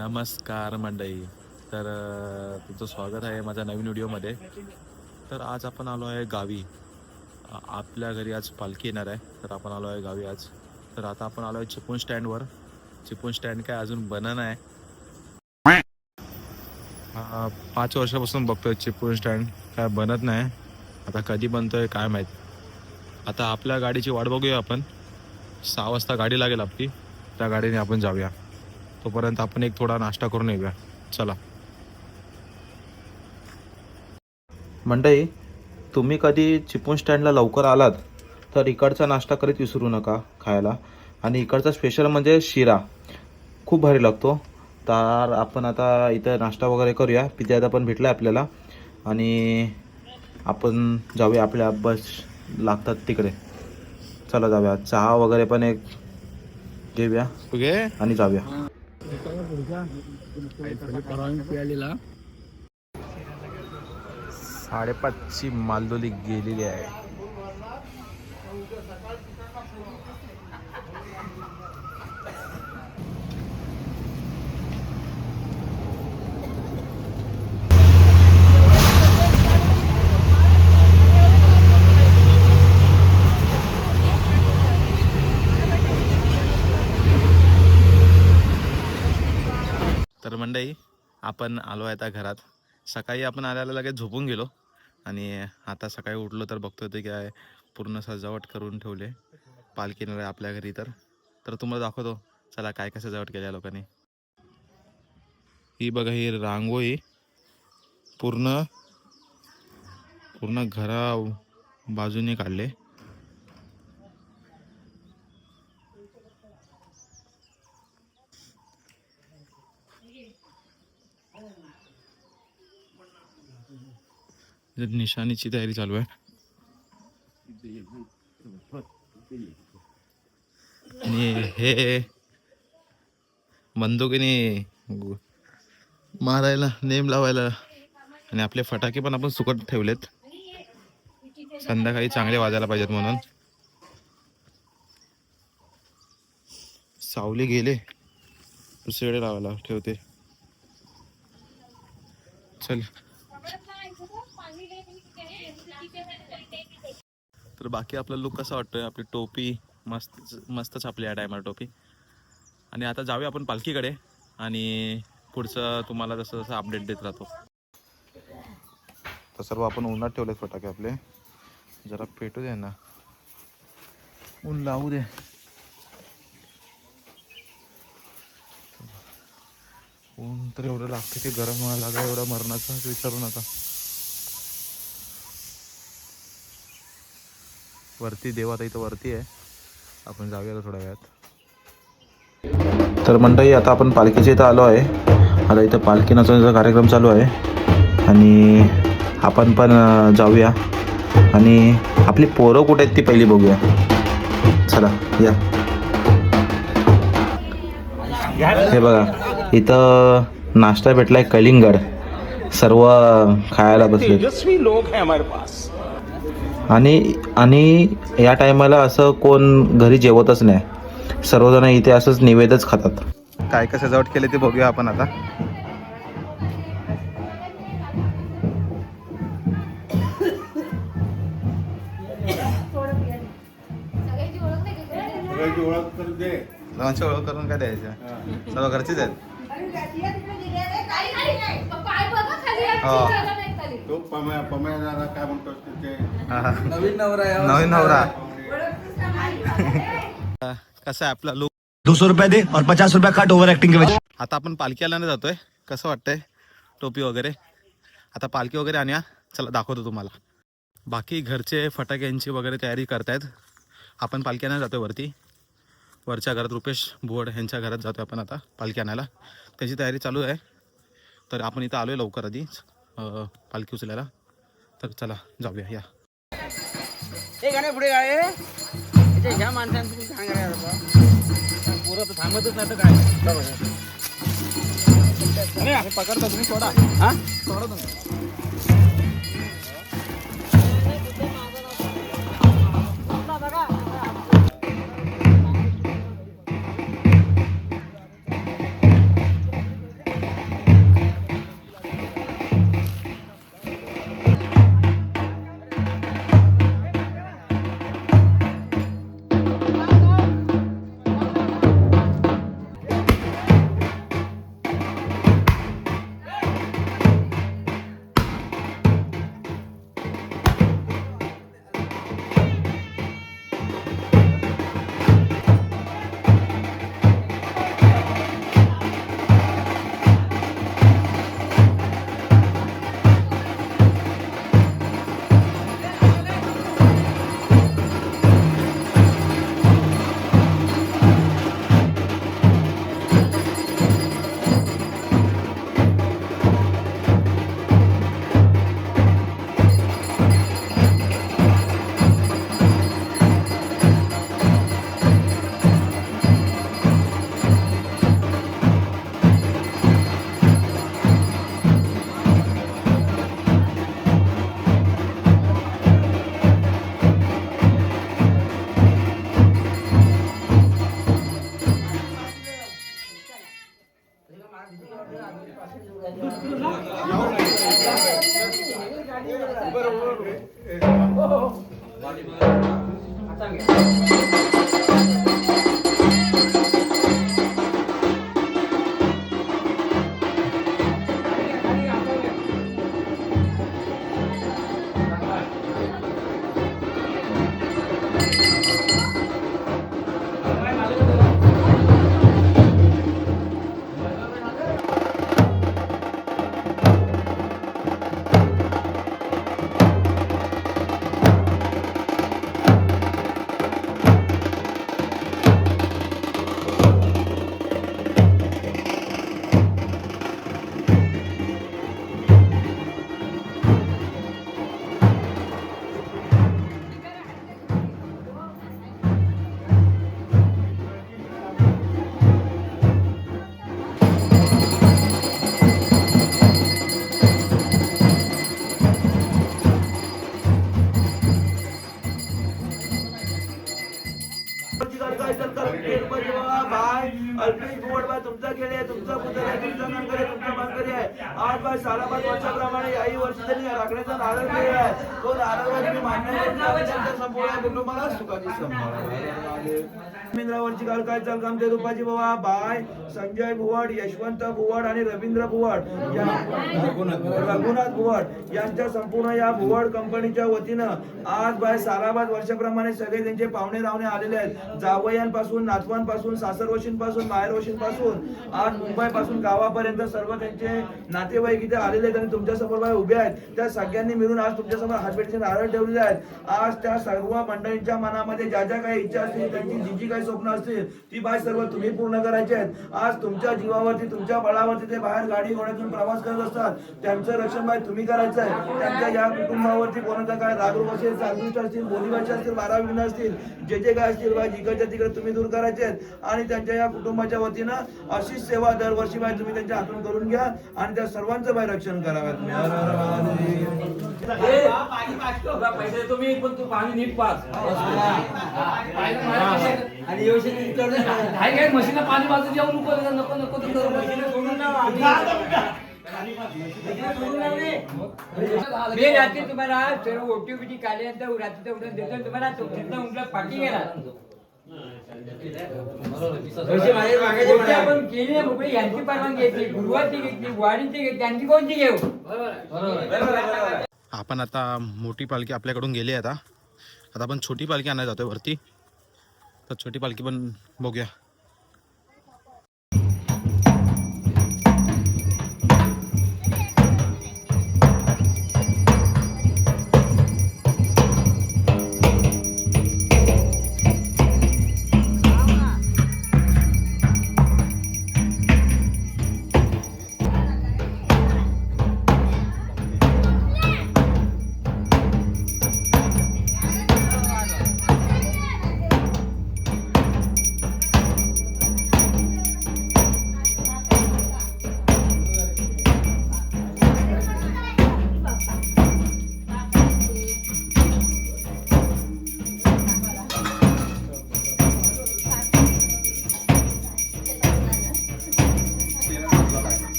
नमस्कार मंडळी. तर तुमचं स्वागत आहे माझ्या नवीन व्हिडिओमध्ये. तर आज आपण आलो आहे गावी. आपल्या घरी आज पालखी येणार आहे, तर आपण आलो आहे गावी आज. तर आता आपण आलो आहे चिपळूण स्टँडवर. चिपळूण स्टँड काय अजून बनन आहे. 5 वर्षापासून बघतोय चिपळूण स्टँड, काय बनत नाही. आता कधी बनतोय काय माहीत. आता आपल्या गाडीची वाट बघूया आपण. 6 वाजता गाडी लागेल आपली, त्या गाडीने आपण जाऊया. तोपर्यंत आपण एक थोडा नाश्ता करून येऊया. चला मंडळी, तुम्ही कधी चिपळूण स्टँडला लवकर आलात तर इकडचा नाश्ता करीत विसरू नका खायला. आणि इकडचा स्पेशल म्हणजे शिरा, खूप भारी लागतो. तर आपण आता इथं नाश्ता वगैरे करूया. पिझ्झा पण भेटला आपल्याला आणि आपण जाऊया, आपल्या बस लागतात तिकडे. चला जाऊया. चहा वगैरे पण एक घेऊया आणि जाऊया. 5:30ची मालदोली गेलेली आहे. तर मंडळी, आपण आलो आहे आता घरात. सकाळी आपण आल्याला लगेच झोपून गेलो आणि आता सकाळी उठलो तर बघतोय ते काय पूर्ण सजावट करून ठेवले. पालखी येणार आहे आपल्या घरी. तर तुम्हाला दाखवतो. चला काय काय सजावट केली या लोकांनी. ही बघा, ही रांगोळी पूर्ण पूर्ण घरा बाजूने काढले. निशाणीची तयारी चालू आहे. आणि हे बंदुकीने मारायला, नेम लावायला. आणि आपले फटाके पण आपण सुकत ठेवलेत, संध्याकाळी चांगले वाजायला पाहिजेत म्हणून. सावली गेले, दुसरीकडे लावायला ठेवते. चल. तर बाकी आपला लुक कसा वाटतोय? आपली टोपी मस्तच आपली या टायमाला टोपी. आणि आता जाऊया आपण पालखीकडे आणि पुढचं तुम्हाला जसं जसं अपडेट देत राहतो. तर सर्व आपण उन्हात ठेवलेत फटाके आपले. जरा पेटू दे ना, ऊन लावू दे. ऊन तर एवढं लागते की गरम व्हायला लागा. एवढा मरणाचा विचारू नका. वरती देव आता इथं वरती आहे. आपण जाऊया थोड्या वेळात. तर मंडळी, आता आपण पालखीच्या इथं आलो आहे. आता इथं पालखी नाचवण्याचा कार्यक्रम चालू आहे आणि आपण पण जाऊया. आणि आपली पोरं कुठे आहेत ती पहिली बघूया. चला या. हे बघा, इथं नाश्ता भेटलाय कलिंगड. सर्व खायला बसले. आणि या टायमाला असं कोण घरी जेवतच नाही. सर्वजण इथे असंच निवेदच खातात. काय काय सजावट केली ते बघूया आपण आता. ओळख करून काय द्यायचं? सर्व घरचीच आहेत. नवीन नवरा कसा आहे आपला लुक? 200 रुपये दे और 50 रुपये काट ओव्हर ऍक्टिंग के वजह. आता आपण पालखी आल्याने जातोय. कसं वाटतंय? टोपी वगैरे आता पालखी वगैरे आणूया. चला दाखवतो तुम्हाला. बाकी घरचे फटाक्यांची वगैरे तयारी करतायत. आपण पालखी आणायला जातोय वरती. वरच्या घरात रुपेश भुवड यांच्या घरात जातोय आपण आता पालखी आणायला. त्याची तयारी चालू आहे. तर आपण इथं आलोय लवकर आधीच पालखी उचलायला. तर चला जाऊया या. पुढे काय ह्या माणसांचं तुम्ही सांगा पुरं तर थांबतच नाही तर काय पकडता तुम्ही. सोडा हा, सोडा तुम्ही. बाय अल्पेश बुवड बाय तुमचा खेळ आहे, तुमचा पुतळ आहे, तुमचा नांगर आहे, तुमचा मानकरी आहे. आज बाय सालाबाद वर्षाप्रमाणे याही वर्षी त्यांनी राखण्याचा नारळ केलेला आहे. तो नारळ तुम्ही मान्य करून संपूर्ण कुटुंबाला सुखाची संभाळ. रवींद्रावरची काल काय चाल काम ते रुपाजी बाबा बाय संजय भुवड, यशवंत भुवड आणि रवींद्र भुवड या रघुनाथ भुवड यांच्या संपूर्ण या भुवड कंपनीच्या वतीनं आज बाय सालाबाद वर्षाप्रमाणे सगळे त्यांचे पाहुणे रावणे आलेले आहेत. जावयांपासून, नातवांपासून, सासरवशींपासून, माहेरवशींपासून आज मुंबईपासून गावापर्यंत सर्व त्यांचे नातेवाईक इथे आलेले आहेत आणि तुमच्या समोर बाय उभे आहेत. त्या सगळ्यांनी मिळून आज तुमच्या समोर हातभेटीचे नारळ ठेवलेले आहेत. आज त्या सर्व मंडळींच्या मनामध्ये ज्या ज्या काही इच्छा असतील, त्यांची जी जी काही स्वप्न असतील ती बाय सर्व तुम्ही पूर्ण करायची आहेत. आज तुमच्या जीवावरती, तुमच्या बळावरती ते बाहेर गाडी घोड्यातून प्रवास करत असतात. त्यांचं रक्षण बाय तुम्ही करायचं आहे. त्यांच्या या कुटुंबावरती कोणाचा काय रागरोग असेल, चालदुष्ट असतील, बोलीभाषा असतील, वाराविघ्न असतील, जे जे काय असतील बाय जिकडच्या तिकडे तुम्ही दूर करायचे आहेत. आणि त्यांच्या या कुटुंबाच्या वतीनं अशीच सेवा दरवर्षी बाय तुम्ही त्यांच्या हातून करून घ्या आणि त्या सर्वांचं बाय रक्षण करावं. पैसे तुम्ही पण तू पाणी नीट पास आणि व्यवस्थित काय काय मशीन पाणी बाजू जाऊ नको नको नको मशीन सोडून मी रात्री तुम्हाला सर्व ओटीपीटी काढल्यानंतर रात्रीचा उठून देतो तुम्हाला तो उठला पाठी घेणार आपण केली ना मोकळी यांची परवानगी घेतली, गुरुवारची घेतली, वाडीची घेतली, त्यांची कोणती घेऊ. आपण आता मोठी पालखी आपल्याकडून गेली आहे. आता आपण छोटी पालखी आणायला जातोय वरती. तर छोटी पालखी पण बघूया.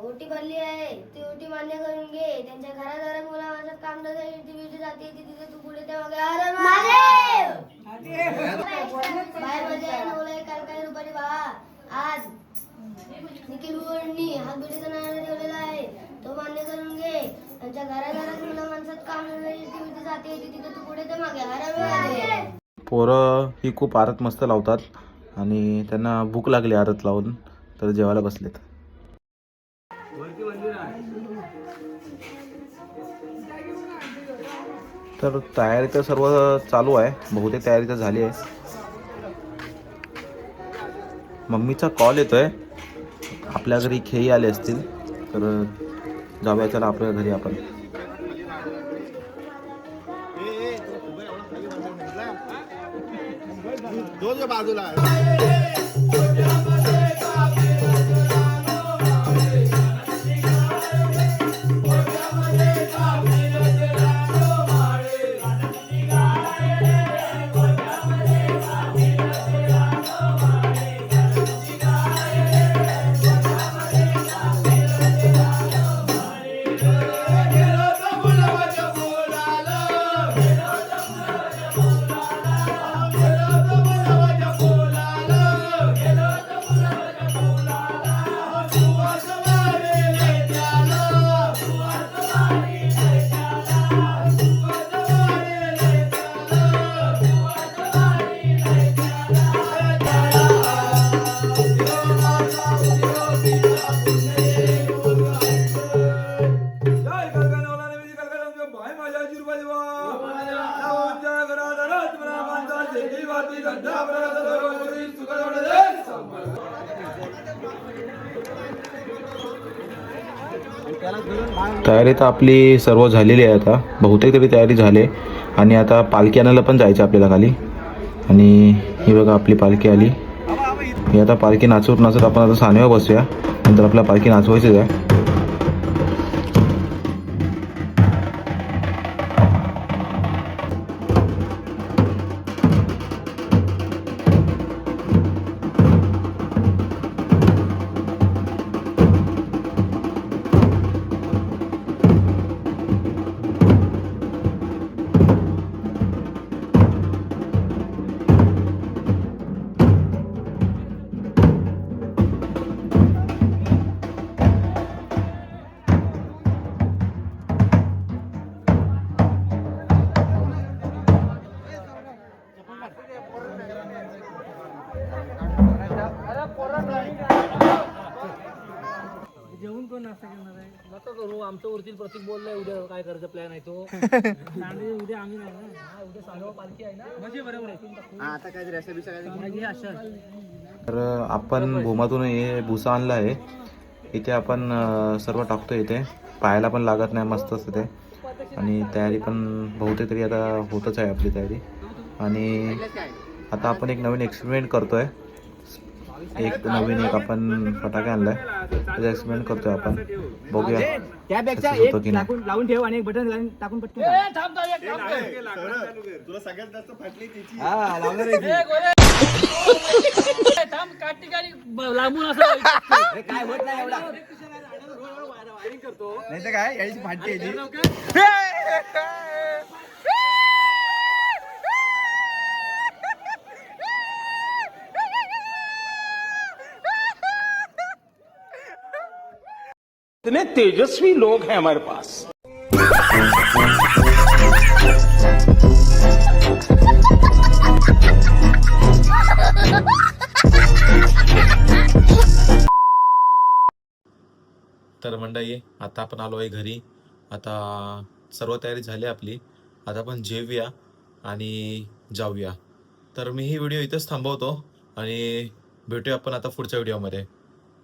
ओटी भरली आहे ती ओटी मान्य करून घे. त्यांच्या घरादारात मुलामाचं काम जाते तिथे तू पुढे त्या बाहेर मध्ये काय रुपारी बा आज निखिल बुवडनी हात भेटीचा नारळ ठेवलेला आहे तो मान्य करून घे. त्यांच्या घरादारात मुला माणसात काम जाते तिथे तू पुढे त्या मागे. पोरं ही खूप आरत मस्त लावतात आणि त्यांना भूक लागली आरत लावून, तर जेवायला बसलेत. तर तयारी तर सर्व चालू आहे, बहुतेक तयारी तर झाली आहे. मम्मीचा कॉल येतोय, आपल्या घरी खेळी आले असतील तर जाऊया चला आपल्या घरी आपण. बाजूला तयारी तर आपली सर्व झालेली आहे आता, बहुतेक तरी तयारी झाली. आणि आता पालखी आणायला पण जायचं आपल्याला खाली. आणि ही बघा आपली पालखी आली. ही आता पालखी नाचवत नाचत आपण आता सानेवर बसूया, नंतर आपल्या पालखी नाचवायचीच आहे. जेवण कोण नाश्ता करणार आहे? नका करू, आमचं वरती प्रतीक बोललाय उद्या काय करायचं प्लॅन आहे तो. उद्या आम्ही नाही ना, उद्या सानेवर पालखी आहे ना, म्हणजे बरोबर आहे. आता काय रेसिपी तर आपण भूमातून हे भुसा आणला आहे. इथे आपण सर्व टाकतो. इथे पायाला पण लागत नाही, मस्त असतं ते. आणि तयारी पण बहुतेक तरी आता होतच आहे आपली तयारी. आणि आता आपण एक नवीन एक्सपेरिमेंट करतोय. एक आपण फटाके आणलाय, त्याचा एक्सपेरिमेंट करतोय आपण. बघूया त्यापेक्षा success होतो एक की नाही. लावून ठेव आणि एक बटन टाकून पटकन लांबून असं काय होत नाही एवढा. नाही तर काय याची फाटते इतने तेजस्वी लोग हैं हमारे पास. तर मंडळी आता आपण आलो आहे घरी. आता सर्व तयारी झाली आपली. आता आपण जेवूया आणि जाऊया. तर मी ही व्हिडिओ इथेच थांबवतो आणि भेटूया आपण आता पुढच्या व्हिडिओमध्ये.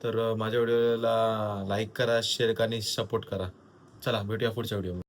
तर माझ्या व्हिडिओला लाईक करा, शेअर करा आणि सपोर्ट करा. चला भेटूया पुढच्या व्हिडिओमध्ये.